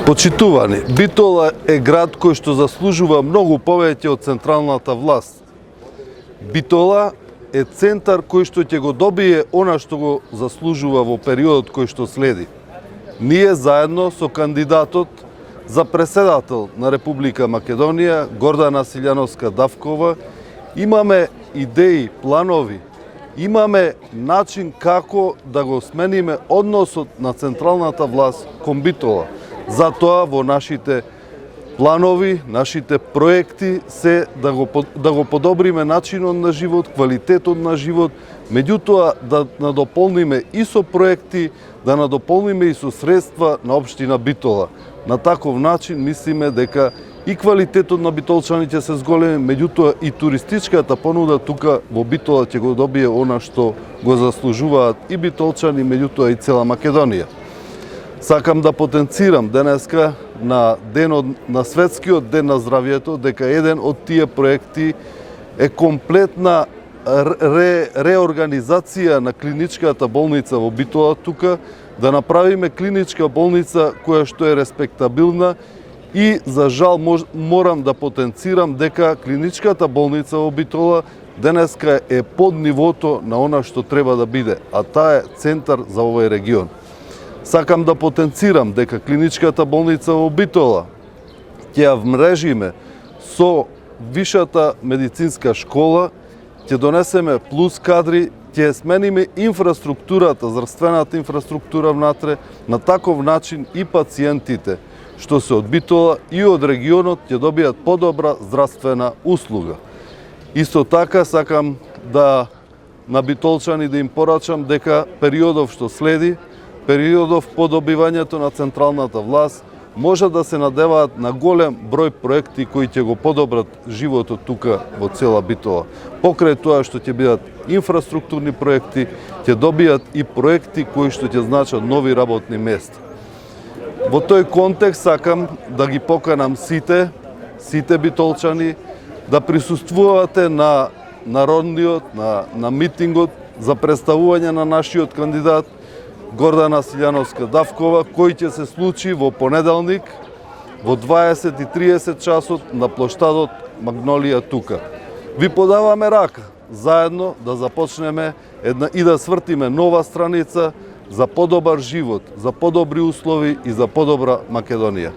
Почитувани, Битола е град кој што заслужува многу повеќе од централната власт. Битола е центар кој што ќе го добие она што го заслужува во периодот кој што следи. Ние заедно со кандидатот за преседател на Република Македонија, Гордана Силјановска Давкова, имаме идеи, планови, имаме начин како да го смениме односот на централната власт кон Битола. Затоа во нашите планови, нашите проекти се да го подобриме начинот на живот, квалитетот на живот, меѓутоа да надополниме и со проекти, да надополниме и со средства на општина Битола. На таков начин мислиме дека и квалитетот на битолчаните се зголеми, меѓутоа и туристичката понуда тука во Битола ќе го добие она што го заслужуваат и битолчани, меѓутоа и цела Македонија. Сакам да потенцирам денеска на светскиот ден на здравјето дека еден од тие проекти е комплетна реорганизација на клиничката болница во Битола тука, да направиме клиничка болница која што е респектабилна и за жал морам да потенцирам дека клиничката болница во Битола денеска е под нивото на она што треба да биде, а таа е центар за овој регион. Сакам да потенцирам дека клиничката болница во Битола ќе ја вмрежиме со вишата медицинска школа, ќе донесеме плюс кадри, ќе смениме инфраструктурата, здравствената инфраструктура внатре, на таков начин и пациентите што се од Битола и од регионот ќе добијат подобра здравствена услуга. Исто така сакам да на битолчани да им порачам дека периодов што следи, периодов по добивањето на централната власт, може да се надеваат на голем број проекти кои ќе го подобрат животот тука во цела Битола. Покрај тоа што ќе бидат инфраструктурни проекти, ќе добијат и проекти кои што ќе значат нови работни места. Во тој контекст сакам да ги поканам сите битолчани да присуствувате на народниот, на митингот за представување на нашиот кандидат Гордана Силјановска Давкова, кој ќе се случи во понеделник во 20:30 часот на плоштадот Магнолија тука. Ви подаваме рака заедно да започнеме и да свртиме нова страница за подобар живот, за подобри услови и за подобра Македонија.